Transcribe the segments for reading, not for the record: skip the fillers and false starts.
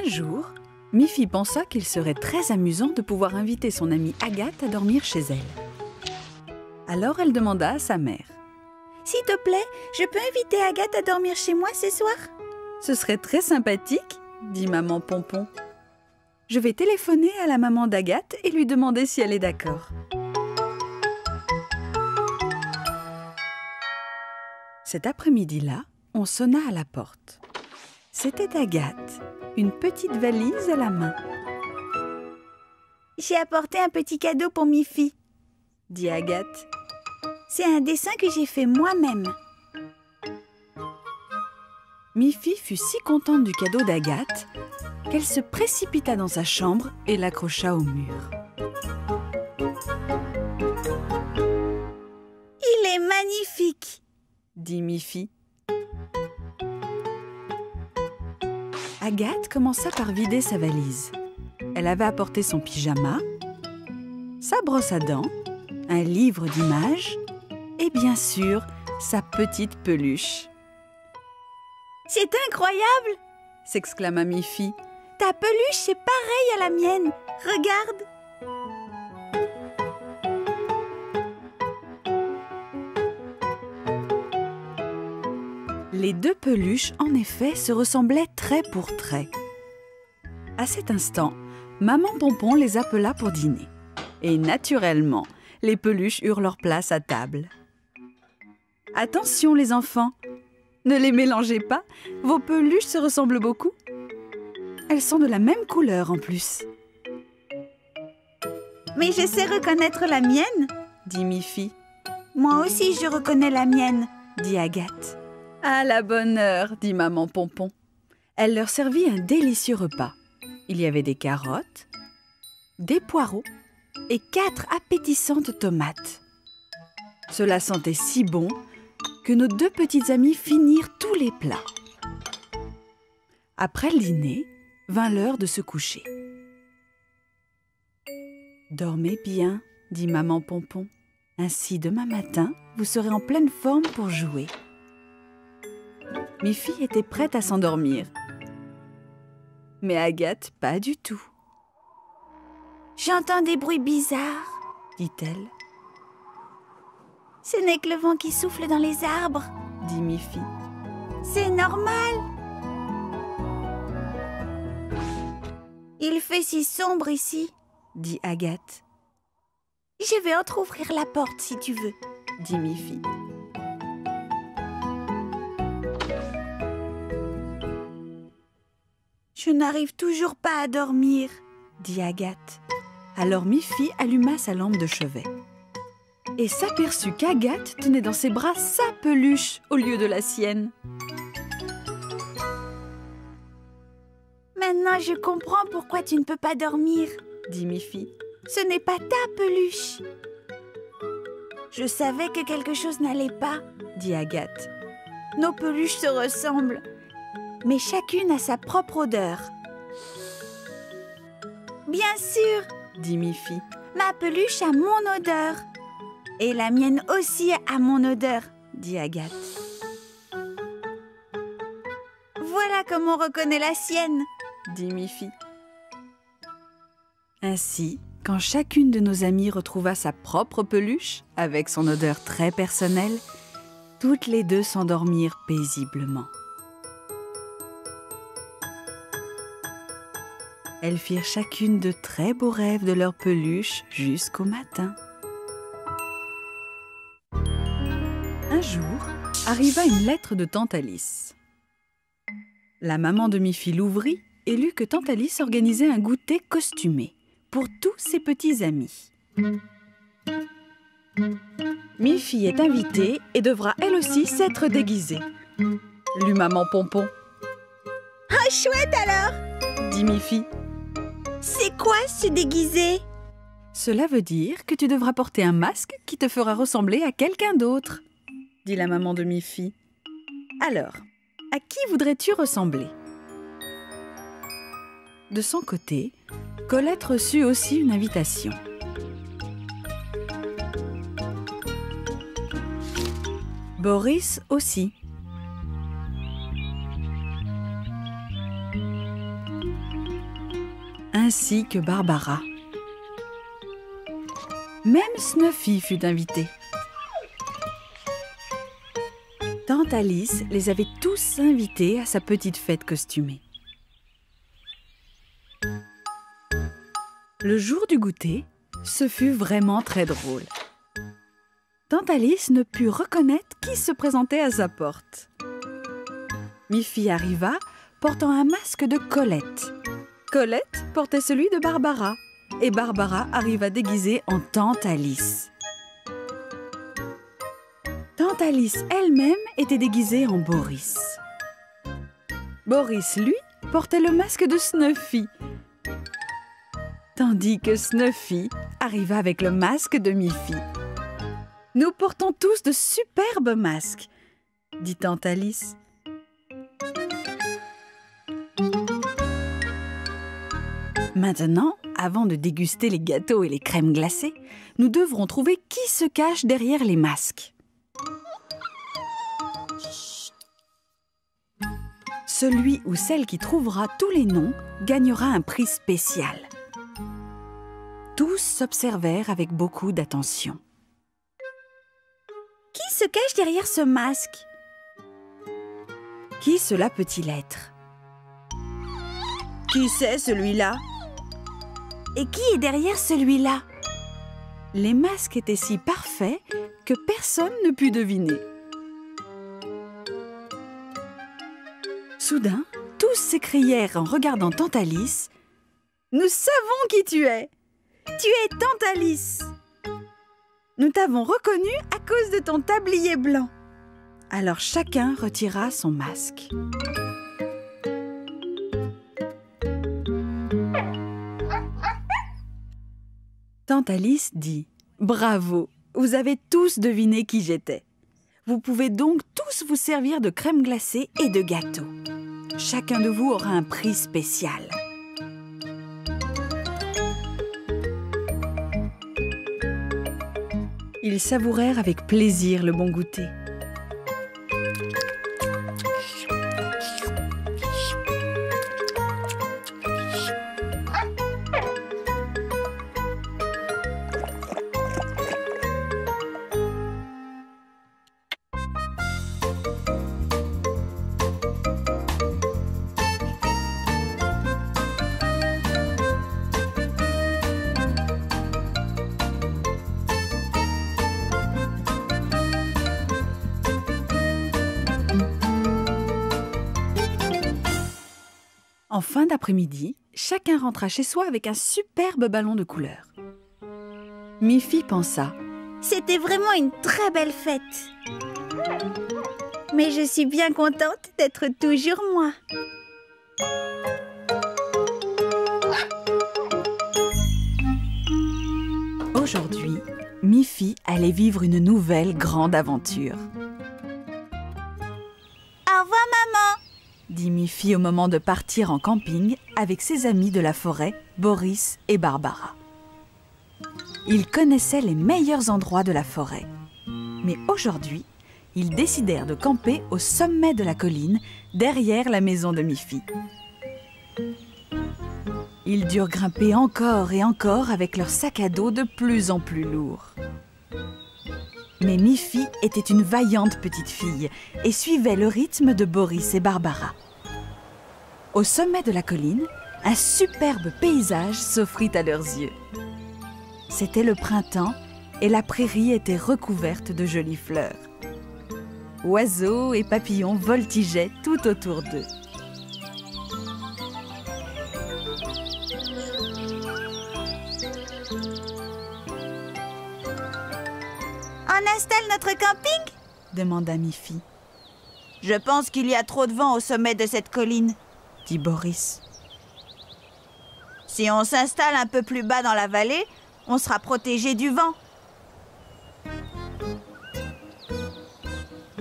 Un jour, Miffy pensa qu'il serait très amusant de pouvoir inviter son amie Agathe à dormir chez elle. Alors elle demanda à sa mère. « S'il te plaît, je peux inviter Agathe à dormir chez moi ce soir ?» « Ce serait très sympathique, » dit maman Pompon. « Je vais téléphoner à la maman d'Agathe et lui demander si elle est d'accord. » Cet après-midi-là, on sonna à la porte. C'était Agathe, une petite valise à la main. « J'ai apporté un petit cadeau pour Miffy, » dit Agathe. « C'est un dessin que j'ai fait moi-même. » Miffy fut si contente du cadeau d'Agathe qu'elle se précipita dans sa chambre et l'accrocha au mur. « Il est magnifique !» dit Miffy. Agathe commença par vider sa valise. Elle avait apporté son pyjama, sa brosse à dents, un livre d'images et bien sûr, sa petite peluche. « C'est incroyable !» s'exclama Miffy. « Ta peluche, c'est pareil à la mienne. Regarde !» Les deux peluches, en effet, se ressemblaient trait pour trait. À cet instant, maman Pompon les appela pour dîner. Et naturellement, les peluches eurent leur place à table. Attention les enfants, ne les mélangez pas, vos peluches se ressemblent beaucoup. Elles sont de la même couleur en plus. « Mais je sais reconnaître la mienne, » dit Miffy. « Moi aussi je reconnais la mienne, » dit Agathe. À la bonne heure, dit maman Pompon. Elle leur servit un délicieux repas. Il y avait des carottes, des poireaux et 4 appétissantes tomates. Cela sentait si bon que nos deux petites amies finirent tous les plats. Après le dîner, vint l'heure de se coucher. « Dormez bien, dit maman Pompon. Ainsi, demain matin, vous serez en pleine forme pour jouer. » Miffy était prête à s'endormir. Mais Agathe, pas du tout. « J'entends des bruits bizarres, » dit-elle. « Ce n'est que le vent qui souffle dans les arbres, » dit Miffy. « C'est normal. Il fait si sombre ici, » dit Agathe. « Je vais entrouvrir la porte si tu veux, » dit Miffy. Je n'arrive toujours pas à dormir, dit Agathe. Alors Miffy alluma sa lampe de chevet et s'aperçut qu'Agathe tenait dans ses bras sa peluche au lieu de la sienne. Maintenant je comprends pourquoi tu ne peux pas dormir, dit Miffy. Ce n'est pas ta peluche. Je savais que quelque chose n'allait pas, dit Agathe. Nos peluches se ressemblent, mais chacune a sa propre odeur. Bien sûr, dit Miffy. Ma peluche a mon odeur. Et la mienne aussi a mon odeur, dit Agathe. Voilà comment on reconnaît la sienne, dit Miffy. Ainsi, quand chacune de nos amies retrouva sa propre peluche, avec son odeur très personnelle, toutes les deux s'endormirent paisiblement. Elles firent chacune de très beaux rêves de leur peluche jusqu'au matin. Un jour, arriva une lettre de tante Alice. La maman de Miffy l'ouvrit et lut que tante Alice organisait un goûter costumé pour tous ses petits amis. Miffy est invitée et devra elle aussi s'être déguisée, lut maman Pompon. « Ah, chouette alors !» dit Miffy. « C'est quoi se déguiser ?» Cela veut dire que tu devras porter un masque qui te fera ressembler à quelqu'un d'autre, dit la maman de Miffy. Alors, à qui voudrais-tu ressembler? De son côté, Colette reçut aussi une invitation. Boris aussi. ainsi que Barbara. Même Snuffy fut invitée. Tante Alice les avait tous invités à sa petite fête costumée. Le jour du goûter, ce fut vraiment très drôle. Tante Alice ne put reconnaître qui se présentait à sa porte. Miffy arriva portant un masque de Colette. Colette portait celui de Barbara et Barbara arriva déguisée en Tante Alice. Tante Alice elle-même était déguisée en Boris. Boris, lui, portait le masque de Snuffy, tandis que Snuffy arriva avec le masque de Miffy. « Nous portons tous de superbes masques, » dit Tante Alice. Maintenant, avant de déguster les gâteaux et les crèmes glacées, nous devrons trouver qui se cache derrière les masques. Celui ou celle qui trouvera tous les noms gagnera un prix spécial. Tous s'observèrent avec beaucoup d'attention. Qui se cache derrière ce masque? Qui cela peut-il être? Qui c'est celui-là? Et qui est derrière celui-là? Les masques étaient si parfaits que personne ne put deviner. Soudain, tous s'écrièrent en regardant Tante Alice « Nous savons qui tu es! Tu es Tante Alice! Nous t'avons reconnue à cause de ton tablier blanc. » Alors chacun retira son masque. Tante Alice dit « Bravo, vous avez tous deviné qui j'étais. Vous pouvez donc tous vous servir de crème glacée et de gâteaux. Chacun de vous aura un prix spécial. » Ils savourèrent avec plaisir le bon goûter. En fin d'après-midi, chacun rentra chez soi avec un superbe ballon de couleurs. Miffy pensa « C'était vraiment une très belle fête. Mais je suis bien contente d'être toujours moi. » Aujourd'hui, Miffy allait vivre une nouvelle grande aventure. Au revoir, maman, dit Miffy au moment de partir en camping avec ses amis de la forêt, Boris et Barbara. Ils connaissaient les meilleurs endroits de la forêt. Mais aujourd'hui, ils décidèrent de camper au sommet de la colline, derrière la maison de Miffy. Ils durent grimper encore et encore avec leur sac à dos de plus en plus lourd. Mais Miffy était une vaillante petite fille et suivait le rythme de Boris et Barbara. Au sommet de la colline, un superbe paysage s'offrit à leurs yeux. C'était le printemps et la prairie était recouverte de jolies fleurs. Oiseaux et papillons voltigeaient tout autour d'eux. on installe notre camping? Demanda Miffy. Je pense qu'il y a trop de vent au sommet de cette colline, dit Boris. Si on s'installe un peu plus bas dans la vallée, on sera protégé du vent.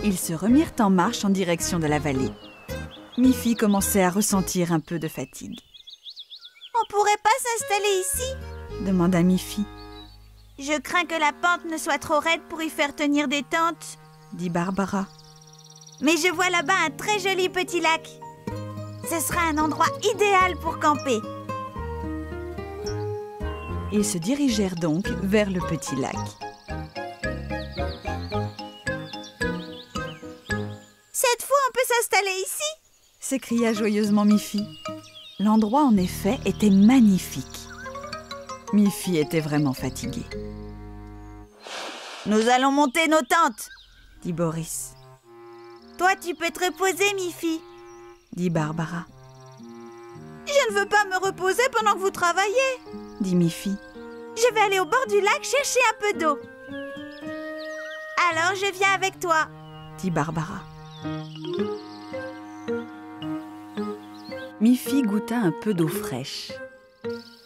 Ils se remirent en marche en direction de la vallée. Miffy commençait à ressentir un peu de fatigue. On pourrait pas s'installer ici? Demanda Miffy. Je crains que la pente ne soit trop raide pour y faire tenir des tentes, dit Barbara. Mais je vois là-bas un très joli petit lac. Ce sera un endroit idéal pour camper. Ils se dirigèrent donc vers le petit lac. Cette fois, on peut s'installer ici? S'écria joyeusement Miffy. L'endroit, en effet, était magnifique. Miffy était vraiment fatiguée. Nous allons monter nos tentes, dit Boris. Toi, tu peux te reposer, Miffy, dit Barbara. Je ne veux pas me reposer pendant que vous travaillez, dit Miffy. Je vais aller au bord du lac chercher un peu d'eau. Alors, je viens avec toi, dit Barbara. Miffy goûta un peu d'eau fraîche.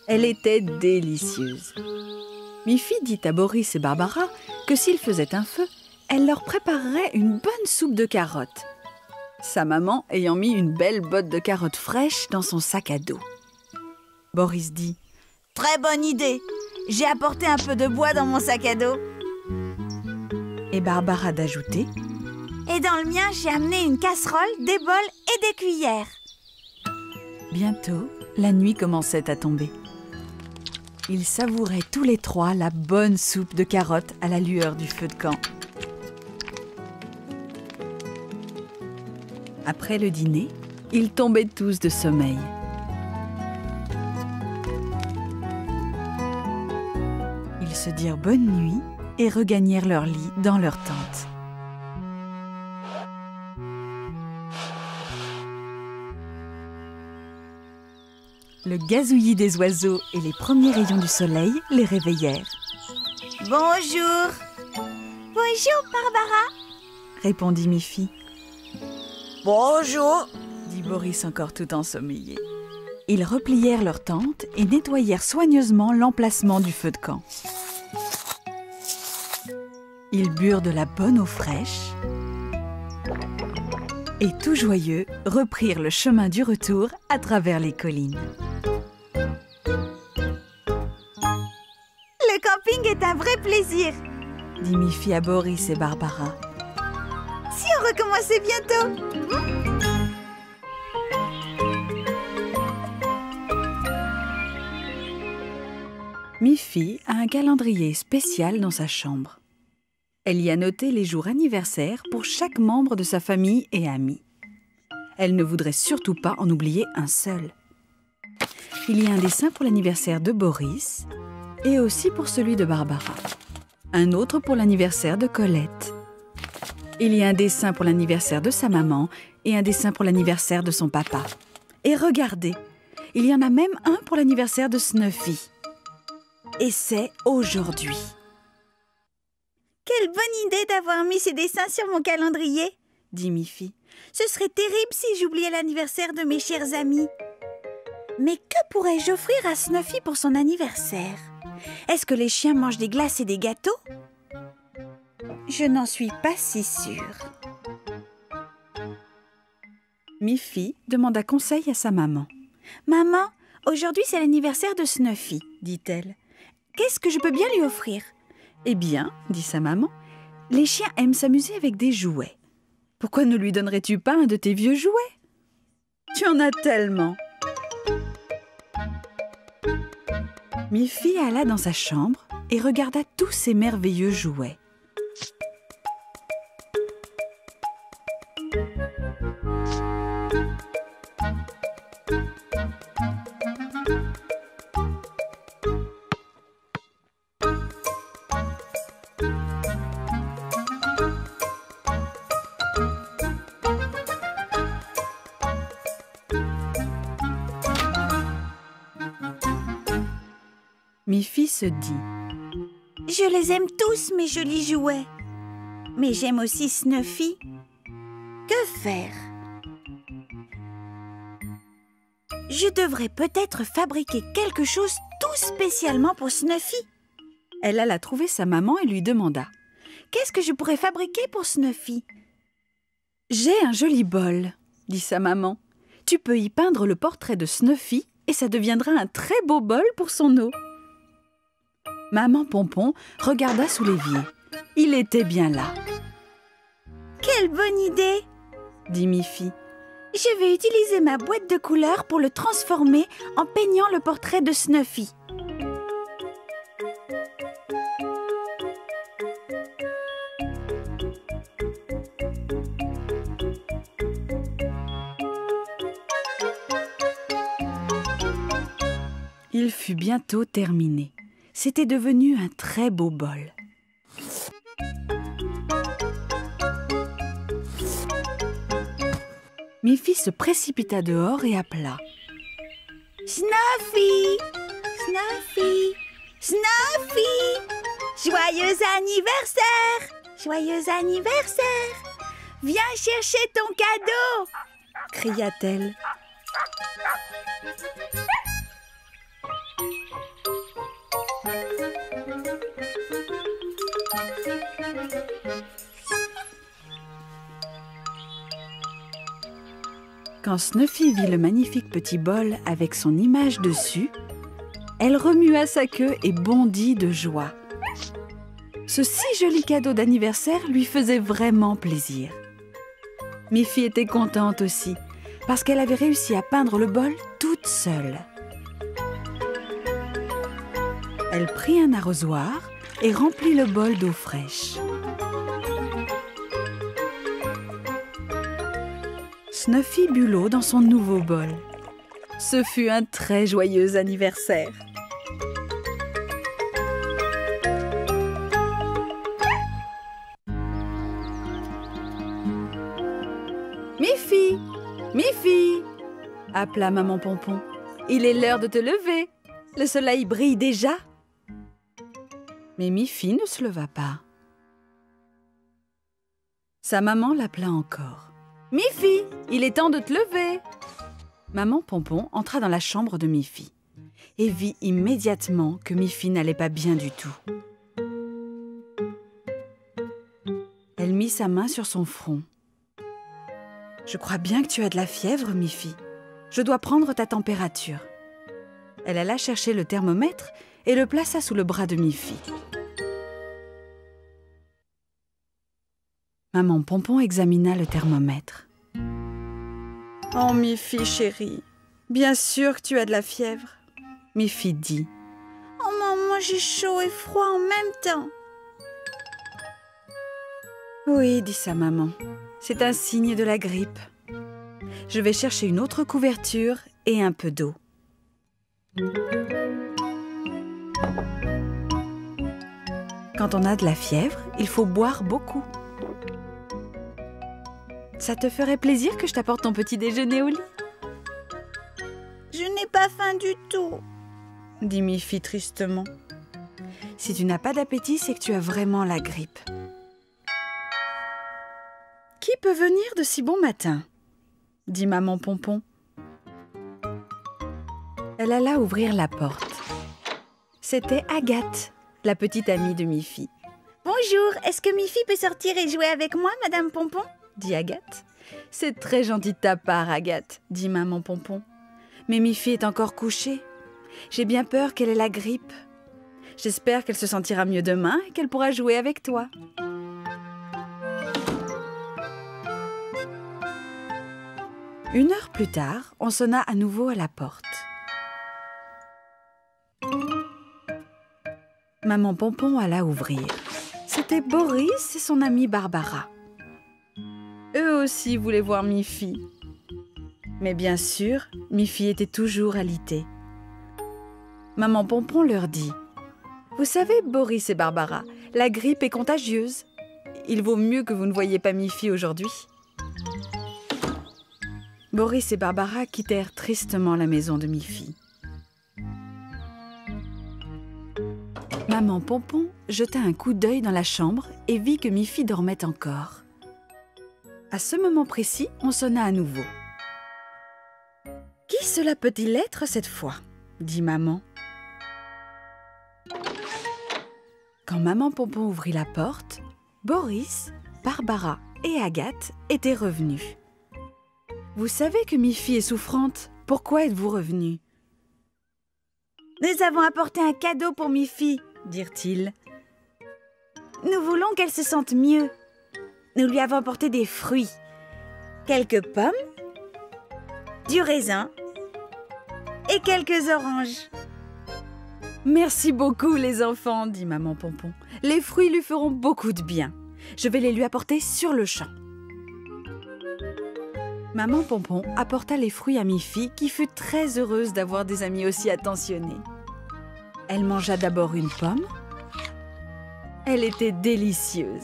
Elle était délicieuse. Miffy dit à Boris et Barbara que s'ils faisaient un feu, elle leur préparerait une bonne soupe de carottes. Sa maman ayant mis une belle botte de carottes fraîches dans son sac à dos. Boris dit « Très bonne idée. J'ai apporté un peu de bois dans mon sac à dos. » Et Barbara d'ajouter « Et dans le mien, j'ai amené une casserole, des bols et des cuillères. » Bientôt, la nuit commençait à tomber. Ils savouraient tous les trois la bonne soupe de carottes à la lueur du feu de camp. Après le dîner, ils tombaient tous de sommeil. Ils se dirent bonne nuit et regagnèrent leur lit dans leur tente. Le gazouillis des oiseaux et les premiers rayons du soleil les réveillèrent. « Bonjour !»« Bonjour, Barbara !» répondit Miffy. « Bonjour !» dit Boris encore tout ensommeillé. Ils replièrent leur tente et nettoyèrent soigneusement l'emplacement du feu de camp. Ils burent de la bonne eau fraîche et, tout joyeux, reprirent le chemin du retour à travers les collines. Le camping est un vrai plaisir, dit Miffy à Boris et Barbara. Si on recommençait bientôt. Miffy a un calendrier spécial dans sa chambre. Elle y a noté les jours anniversaires pour chaque membre de sa famille et amis. Elle ne voudrait surtout pas en oublier un seul. Il y a un dessin pour l'anniversaire de Boris et aussi pour celui de Barbara. Un autre pour l'anniversaire de Colette. Il y a un dessin pour l'anniversaire de sa maman et un dessin pour l'anniversaire de son papa. Et regardez, il y en a même un pour l'anniversaire de Snuffy. Et c'est aujourd'hui. Quelle bonne idée d'avoir mis ces dessins sur mon calendrier, dit Miffy. Ce serait terrible si j'oubliais l'anniversaire de mes chers amis. Mais que pourrais-je offrir à Snuffy pour son anniversaire? Est-ce que les chiens mangent des glaces et des gâteaux? Je n'en suis pas si sûre. Miffy demanda conseil à sa maman. « Maman, aujourd'hui c'est l'anniversaire de Snuffy, dit-elle. Qu'est-ce que je peux bien lui offrir ?» Eh bien, dit sa maman, les chiens aiment s'amuser avec des jouets. Pourquoi ne lui donnerais-tu pas un de tes vieux jouets? Tu en as tellement. Miffy alla dans sa chambre et regarda tous ces merveilleux jouets. Miffy se dit « Je les aime tous, mes jolis jouets. Mais j'aime aussi Snuffy. Que faire? Je devrais peut-être fabriquer quelque chose tout spécialement pour Snuffy. » Elle alla trouver sa maman et lui demanda « Qu'est-ce que je pourrais fabriquer pour Snuffy ?»« J'ai un joli bol, » dit sa maman. « Tu peux y peindre le portrait de Snuffy et ça deviendra un très beau bol pour son eau. » Maman Pompon regarda sous l'évier. Il était bien là. « Quelle bonne idée !» dit Miffy. « Je vais utiliser ma boîte de couleurs pour le transformer en peignant le portrait de Snuffy. » Il fut bientôt terminé. C'était devenu un très beau bol. Miffy se précipita dehors et appela. Snuffy! Snuffy! Snuffy! Joyeux anniversaire! Joyeux anniversaire! Viens chercher ton cadeau! Cria-t-elle. Quand Snuffy vit le magnifique petit bol avec son image dessus, elle remua sa queue et bondit de joie. Ce si joli cadeau d'anniversaire lui faisait vraiment plaisir. Miffy était contente aussi, parce qu'elle avait réussi à peindre le bol toute seule. Elle prit un arrosoir et remplit le bol d'eau fraîche. Snuffy but l'eau dans son nouveau bol. Ce fut un très joyeux anniversaire. Miffy, Miffy, appela maman Pompon. Il est l'heure de te lever. Le soleil brille déjà. Mais Miffy ne se leva pas. Sa maman l'appela encore. Miffy, il est temps de te lever. Maman Pompon entra dans la chambre de Miffy et vit immédiatement que Miffy n'allait pas bien du tout. Elle mit sa main sur son front. « Je crois bien que tu as de la fièvre, Miffy. Je dois prendre ta température. » Elle alla chercher le thermomètre et le plaça sous le bras de Miffy. Maman Pompon examina le thermomètre. « Oh, Miffy, chérie, bien sûr que tu as de la fièvre. » Miffy dit. « Oh maman, j'ai chaud et froid en même temps. » « Oui, dit sa maman, c'est un signe de la grippe. Je vais chercher une autre couverture et un peu d'eau. » Quand on a de la fièvre, il faut boire beaucoup. Ça te ferait plaisir que je t'apporte ton petit déjeuner au lit? Je n'ai pas faim du tout, dit Miffy tristement. Si tu n'as pas d'appétit, c'est que tu as vraiment la grippe. Qui peut venir de si bon matin? Dit maman Pompon. Elle alla ouvrir la porte. C'était Agathe, la petite amie de Miffy. Bonjour, est-ce que Miffy peut sortir et jouer avec moi, Madame Pompon? Dit Agathe. C'est très gentil de ta part, Agathe, dit maman Pompon. Mais Miffy est encore couchée. J'ai bien peur qu'elle ait la grippe. J'espère qu'elle se sentira mieux demain et qu'elle pourra jouer avec toi. Une heure plus tard, on sonna à nouveau à la porte. Maman Pompon alla ouvrir. C'était Boris et son amie Barbara. Eux aussi voulaient voir Miffy. Mais bien sûr, Miffy était toujours alitée. Maman Pompon leur dit « Vous savez, Boris et Barbara, la grippe est contagieuse. Il vaut mieux que vous ne voyiez pas Miffy aujourd'hui. » Boris et Barbara quittèrent tristement la maison de Miffy. Maman Pompon jeta un coup d'œil dans la chambre et vit que Miffy dormait encore. À ce moment précis, on sonna à nouveau. « Qui cela peut-il être cette fois ?» dit maman. Quand maman Pompon ouvrit la porte, Boris, Barbara et Agathe étaient revenus. « Vous savez que Miffy est souffrante. Pourquoi êtes-vous revenus ?»« Nous avons apporté un cadeau pour Miffy, » dirent-ils. « Nous voulons qu'elle se sente mieux. Nous lui avons apporté des fruits, quelques pommes, du raisin et quelques oranges. »« Merci beaucoup les enfants, dit maman Pompon. Les fruits lui feront beaucoup de bien. Je vais les lui apporter sur le champ. » Maman Pompon apporta les fruits à Miffy qui fut très heureuse d'avoir des amis aussi attentionnés. Elle mangea d'abord une pomme. Elle était délicieuse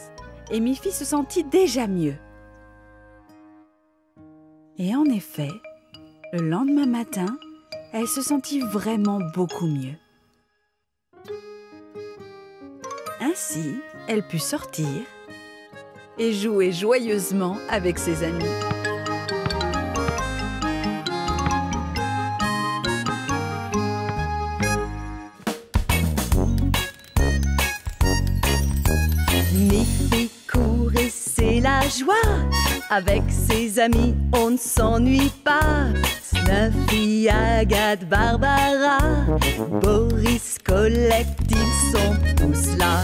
et Miffy se sentit déjà mieux. Et en effet, le lendemain matin, elle se sentit vraiment beaucoup mieux. Ainsi, elle put sortir et jouer joyeusement avec ses amis. Miffy court et c'est la joie. Avec ses amis, on ne s'ennuie pas. Snuffy, Agathe, Barbara, Boris, Colette, ils sont tous là.